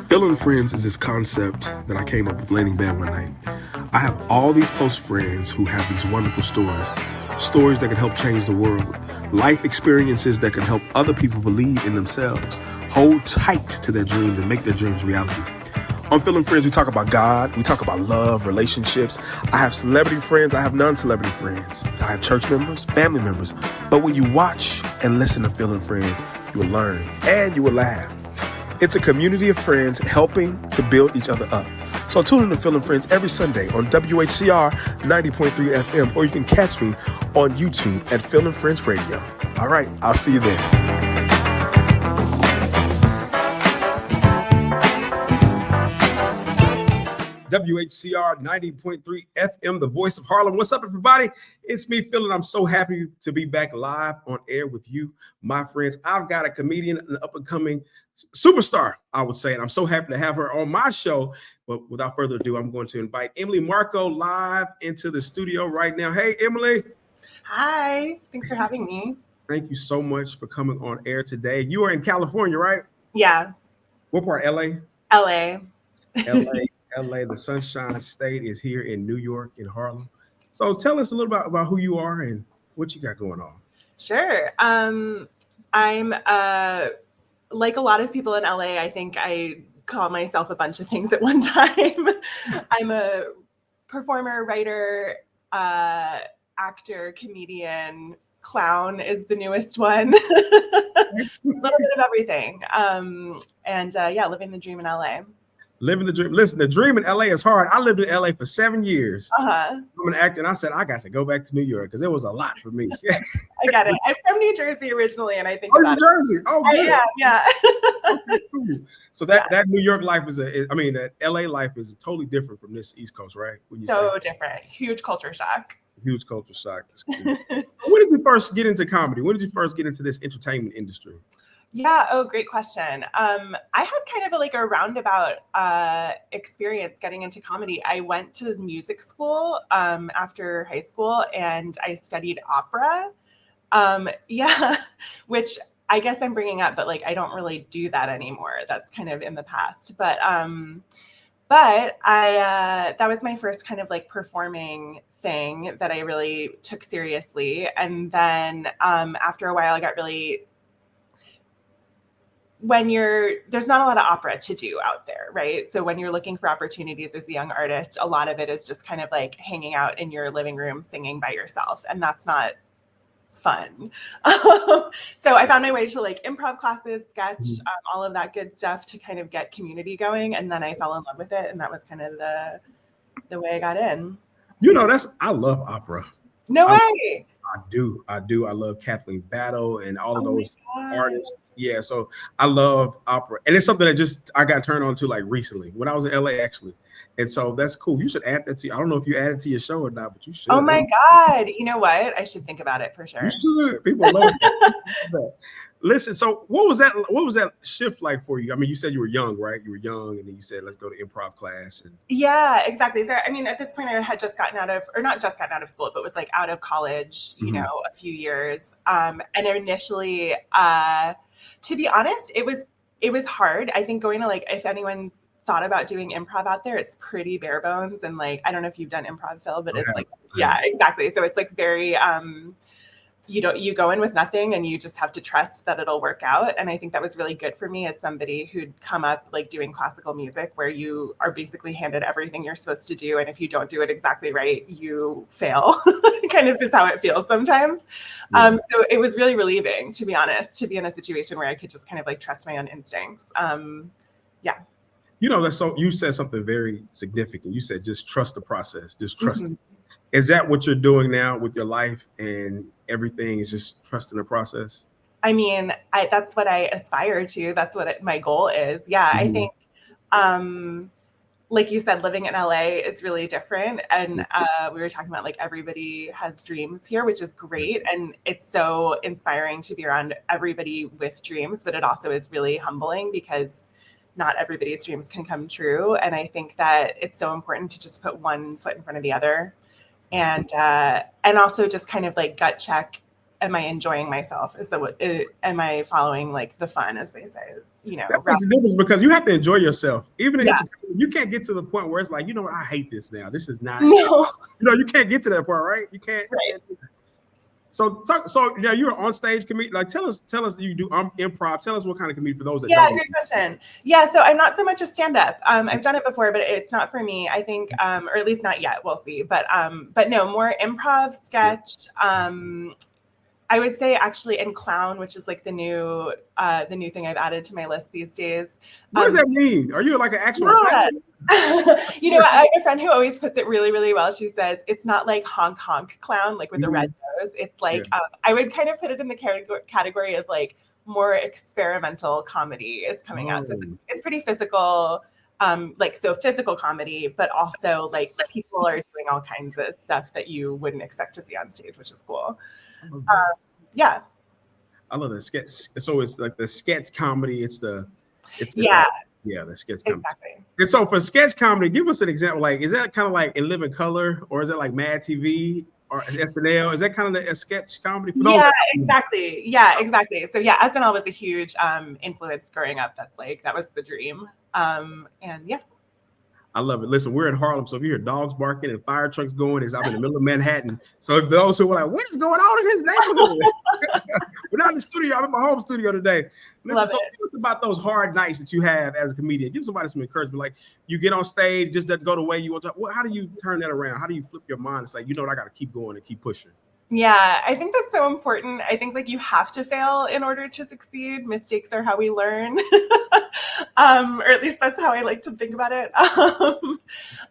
Feeling friends is this concept that I came up with laying in bed one night. I have all these close friends who have these wonderful stories that can help change the world, life experiences that can help other people believe in themselves, hold tight to their dreams and make their dreams reality. On Feeling Friends, we talk about God, we talk about love, relationships. I have celebrity friends, I have non-celebrity friends. I have church members, family members. But when you watch and listen to Feeling Friends, you will learn and you will laugh. It's a community of friends helping to build each other up. So tune in to Feeling Friends every Sunday on WHCR 90.3 FM, or you can catch me on YouTube at Feeling Friends Radio. All right, I'll see you there. WHCR 90.3 FM, the voice of Harlem. What's up, everybody? It's me, Phil. I'm so happy to be back live on air with you, my friends. I've got a comedian, an up-and-coming superstar, I would say, and I'm so happy to have her on my show. But without further ado, I'm going to invite Emily Markoe live into the studio right now. Hey, Emily. Hi. Thanks for having me. Thank you so much for coming on air today. You are in California, right? Yeah. What part? LA? LA. LA, the Sunshine State, is here in New York, in Harlem. So tell us a little about who you are and what you got going on. Sure. I'm like a lot of people in LA, I think I call myself a bunch of things at one time. I'm a performer, writer, actor, comedian, clown is the newest one. A little bit of everything. Living the dream in LA. Living the dream. Listen, the dream in LA is hard. I lived in LA for 7 years. I'm an actor, and I said I got to go back to New York because it was a lot for me. I got it. I'm from New Jersey originally, and I think New Jersey. Oh, good. Yeah. Okay, cool. So that New York life that LA life is totally different from this East Coast, right? So different. Huge culture shock. Huge culture shock. When did you first get into comedy? When did you first get into this entertainment industry? Yeah. Oh, great question. I had kind of a roundabout experience getting into comedy. I went to music school after high school, and I studied opera. Which I guess I'm bringing up, but I don't really do that anymore. That's kind of in the past. But I that was my first kind of theing that I really took seriously. And then after a while, I got really there's not a lot of opera to do out there, right? So when you're looking for opportunities as a young artist, a lot of it is just kind of hanging out in your living room singing by yourself, and that's not fun. So I found my way to improv classes, sketch, all of that good stuff to kind of get community going, and then I fell in love with it, and that was kind of the way I got in. I love opera. No way. I do. I love Kathleen Battle and all of those artists. Yeah, so I love opera. And it's something that I got turned on to recently when I was in LA, actually. And so that's cool. You should add that to I don't know if you add it to your show or not, but you should. Oh my God. You know what? I should think about it for sure. You should. People love that. Listen, so what was that shift like for you? I mean, you said you were young, right? You were young, and then you said, let's go to improv class. Yeah, exactly. So, I mean, at this point, I had just gotten out of school, but was out of college, a few years. And initially, to be honest, it was hard. I think going to if anyone's thought about doing improv out there, it's pretty bare bones. And I don't know if you've done improv, Phil, but it's yeah, exactly. So it's very, you go in with nothing and you just have to trust that it'll work out. And I think that was really good for me as somebody who'd come up doing classical music, where you are basically handed everything you're supposed to do. And if you don't do it exactly right, you fail. Kind of is how it feels sometimes. Yeah. So it was really relieving, to be honest, to be in a situation where I could just kind of trust my own instincts. Yeah. You said something very significant. You said, just trust the process, just trust it. Is that what you're doing now with your life, and everything is just trusting the process? I mean, that's what I aspire to. That's what my goal is. Yeah. I think, like you said, living in LA is really different. And we were talking about everybody has dreams here, which is great. And it's so inspiring to be around everybody with dreams, but it also is really humbling because not everybody's dreams can come true. And I think that it's so important to just put one foot in front of the other. And also just kind of gut check, am I enjoying myself? Am I following the fun, as they say? That makes a difference because you have to enjoy yourself. Even if Yeah. you can't get to the point where it's like, you know what, I hate this now. This is not, No. you can't get to that point, right? You can't. Right. So you're on stage comedian. Like tell us you do improv. Tell us what kind of comedian for those that Yeah, don't know. great question. Yeah, so I'm not so much a stand-up. I've done it before, but it's not for me. I think, or at least not yet. We'll see. But no, more improv, sketch. I would say actually, and clown, which is like the new thing I've added to my list these days. What does that mean? Are you like an actual Yeah. clown? I have a friend who always puts it really, really well. She says it's not like honk honk clown, like with the red nose. It's like I would kind of put it in the category of like more experimental comedy is coming out. So it's pretty physical, so physical comedy, but also like people are doing all kinds of stuff that you wouldn't expect to see on stage, which is cool. Yeah. I love the sketch. So it's like the sketch comedy. It's the sketch comedy. Exactly. And so for sketch comedy, give us an example. Like, is that kind of like In Living Color, or is that like Mad TV or SNL? Is that kind of a sketch comedy? For those exactly. Yeah, exactly. So yeah, SNL was a huge influence growing up. That was the dream. And yeah. I love it. Listen, we're in Harlem, so if you hear dogs barking and fire trucks going, I'm in the middle of Manhattan. So those who were like, what is going on in his neighborhood? We're not in the studio. I'm in my home studio today. Listen, tell us about those hard nights that you have as a comedian. Give somebody some encouragement. Like you get on stage, just doesn't go the way you want to. How do you turn that around? How do you flip your mind and say, you know what, I got to keep going and keep pushing? Yeah, I think that's so important. I think like you have to fail in order to succeed. Mistakes are how we learn. Or at least that's how I like to think about it.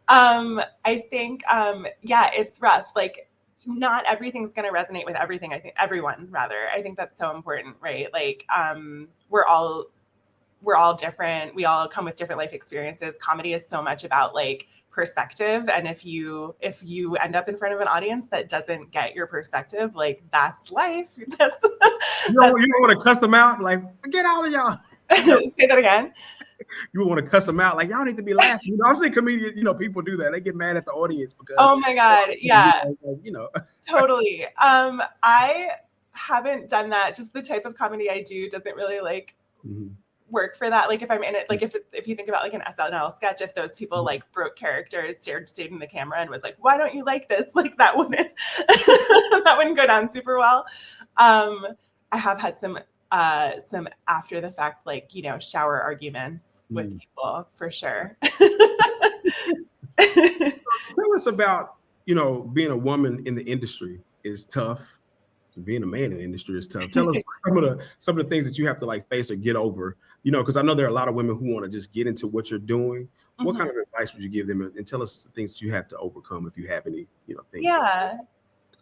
I think, it's rough. Like not everything's going to resonate with everything. I think everyone rather. I think that's so important, right? Like we're all different. We all come with different life experiences. Comedy is so much about like perspective, and if you end up in front of an audience that doesn't get your perspective, like that's life. You don't want to cuss them out, like forget all of y'all. Say that again. You want to cuss them out, like y'all need to be laughing. I'm saying comedians, people do that. They get mad at the audience because oh my god, yeah, totally. I haven't done that. Just the type of comedy I do doesn't really like work for that. Like if I'm in it, like if you think about like an SNL sketch, if those people like broke characters, stayed in the camera and was like, why don't you like this? Like that wouldn't go down super well. I have had some after the fact, like, shower arguments with people for sure. Tell us about, being a woman in the industry is tough. Being a man in the industry is tough. Tell us some of the things that you have to like face or get over, because I know there are a lot of women who want to just get into what you're doing. What kind of advice would you give them? And tell us the things that you have to overcome if you have any, things. Yeah.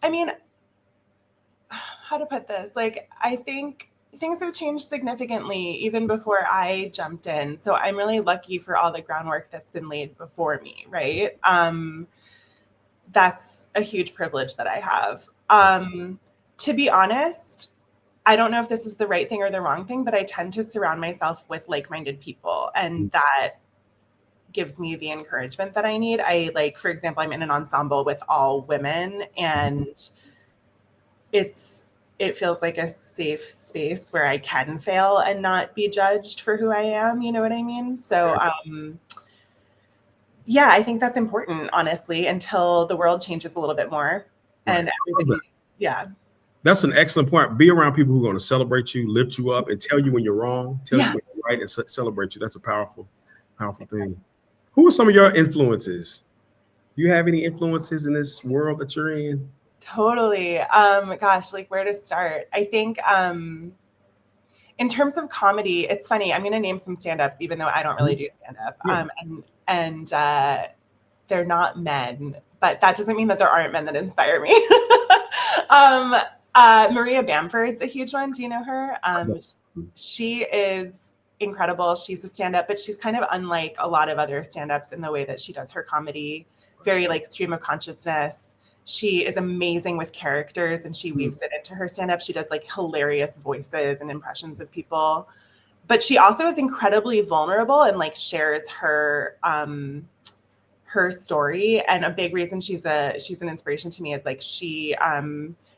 I mean, how to put this? Like, I think things have changed significantly even before I jumped in. So I'm really lucky for all the groundwork that's been laid before me, right? That's a huge privilege that I have. To be honest, I don't know if this is the right thing or the wrong thing, but I tend to surround myself with like-minded people, and that gives me the encouragement that I need. For example, I'm in an ensemble with all women, and it feels like a safe space where I can fail and not be judged for who I am. You know what I mean? So, I think that's important, honestly, until the world changes a little bit more. Right. And everybody, That's an excellent point. Be around people who are going to celebrate you, lift you up, and tell you when you're wrong, tell you when you're right, and celebrate you. That's a powerful, powerful thing. Who are some of your influences? Do you have any influences in this world that you're in? Totally. Gosh, like where to start? I think in terms of comedy, it's funny. I'm going to name some stand-ups, even though I don't really do stand-up. And they're not men, but that doesn't mean that there aren't men that inspire me. Maria Bamford's a huge one. Do you know her? She is incredible. She's a stand-up, but she's kind of unlike a lot of other stand-ups in the way that she does her comedy. Very like stream of consciousness. She is amazing with characters, and she weaves it into her stand-up. She does like hilarious voices and impressions of people, but she also is incredibly vulnerable and like shares her her story. And a big reason she's an inspiration to me is like she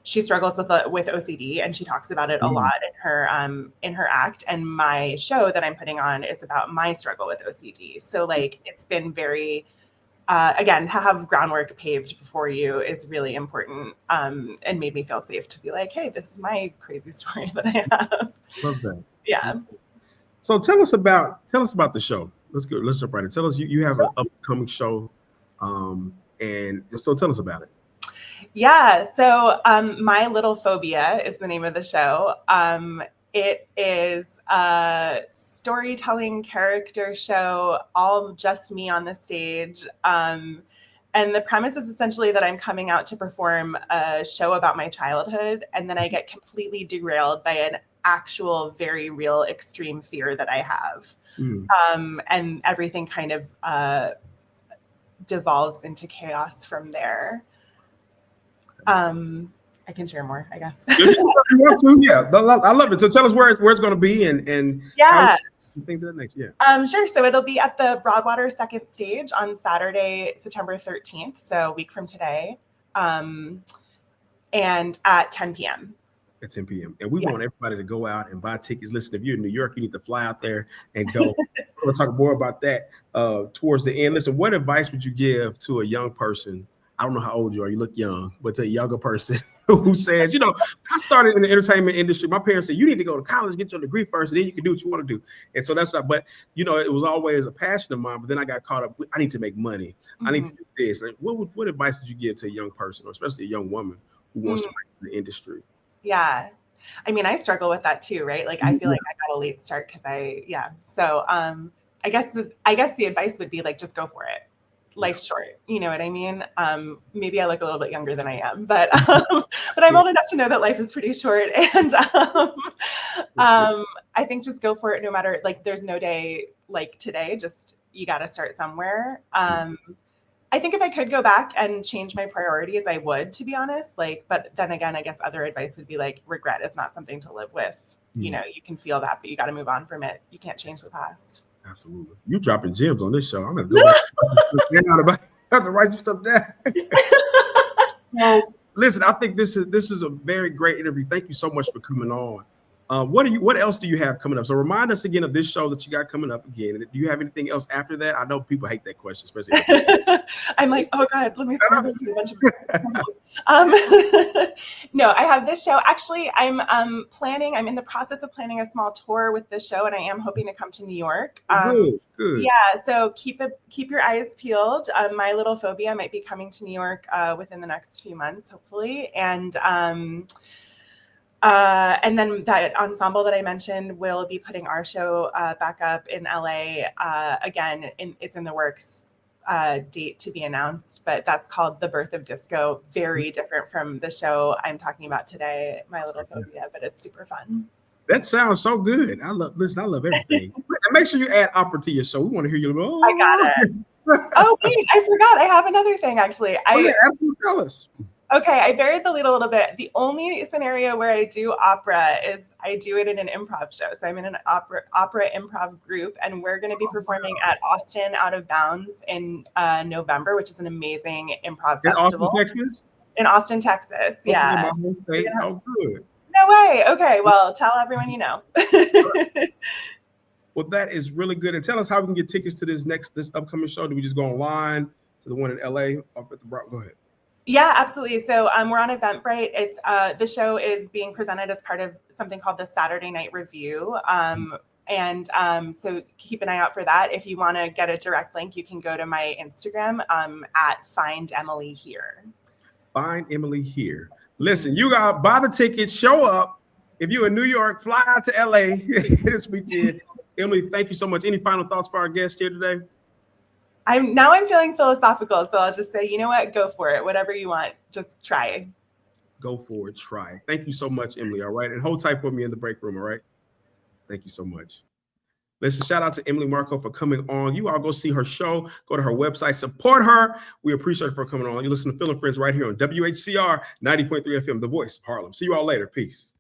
she struggles with OCD, and she talks about it a lot in her act. And my show that I'm putting on is about my struggle with OCD. So like it's been very again, to have groundwork paved before you is really important, and made me feel safe to be like, hey, this is my crazy story that I have. Love that. Yeah. So tell us about the show. Let's jump right in. Tell us you have an upcoming show, and so tell us about it. Yeah. So My Little Phobia is the name of the show. It is a storytelling character show, all just me on the stage. And the premise is essentially that I'm coming out to perform a show about my childhood, and then I get completely derailed by an actual, very real, extreme fear that I have. And everything kind of devolves into chaos from there. I can share more, I guess. Yeah, I love it. So tell us where it's going to be and things of that nature. Yeah. Sure. So it'll be at the Broadwater second stage on Saturday, September 13th. So a week from today, and at 10 p.m. At 10 p.m. And we want everybody to go out and buy tickets. Listen, if you're in New York, you need to fly out there and go. We'll talk more about that towards the end. Listen, what advice would you give to a young person? I don't know how old you are. You look young, but to a younger person who says, I started in the entertainment industry. My parents said, you need to go to college, get your degree first, and then you can do what you want to do. And so that's but it was always a passion of mine, but then I got caught up. I need to make money. I need to do this. Like, what advice would you give to a young person, or especially a young woman who wants to break into the industry? Yeah. I mean, I struggle with that too, right? Like, I feel like I got a late start because So I guess the advice would be like, just go for it. Life's short. You know what I mean? Maybe I look a little bit younger than I am, but I'm old enough to know that life is pretty short. And I think just go for it no matter, like, there's no day like today, just, you got to start somewhere. I think if I could go back and change my priorities, I would, to be honest. Like, but then again, I guess other advice would be like, regret is not something to live with. You can feel that, but you got to move on from it. You can't change the past. Absolutely. You dropping gems on this show. I'm going to go back. I have to write your stuff down. Well, listen, I think this is a very great interview. Thank you so much for coming on. What else do you have coming up? So remind us again of this show that you got coming up again. And do you have anything else after that? I know people hate that question, especially. I'm like, oh God, let me see a bunch of No, I have this show. Actually, I'm in the process of planning a small tour with this show, and I am hoping to come to New York. Good. Yeah, so keep your eyes peeled. My Little Phobia might be coming to New York within the next few months, hopefully. And then that ensemble that I mentioned will be putting our show back up in LA. Again, it's in the works, date to be announced, but that's called The Birth of Disco. Very different from the show I'm talking about today, My Little Phobia, but it's super fun. That sounds so good. I love everything. And make sure you add opera to your show. We want to hear you. I got it. Oh, wait, I forgot. I have another thing, actually. Absolutely. Tell us. Okay, I buried the lead a little bit. The only scenario where I do opera is I do it in an improv show. So I'm in an opera improv group, and we're going to be performing at Austin Out of Bounds in November, which is an amazing improv festival. Austin, Texas? In Austin, Texas, yeah. Oh, good. No way. Okay, well, tell everyone you know. Well, that is really good. And tell us how we can get tickets to this upcoming show. Do we just go online to the one in LA? Up at the Go ahead. Yeah, absolutely. So we're on Eventbrite. It's the show is being presented as part of something called the Saturday Night Review. So keep an eye out for that. If you want to get a direct link, you can go to my Instagram at Find Emily Here. Find Emily Here. Listen, you got to buy the ticket, show up. If you're in New York, fly out to LA this weekend. Emily, thank you so much. Any final thoughts for our guest here today? I'm feeling philosophical, so I'll just say, you know what? Go for it. Whatever you want, just try. Go for it. Try. Thank you so much, Emily. All right. And hold tight for me in the break room. All right. Thank you so much. Listen, shout out to Emily Markoe for coming on. You all go see her show. Go to her website. Support her. We appreciate her for coming on. You listen to Phil and Friends right here on WHCR 90.3 FM, The Voice of Harlem. See you all later. Peace.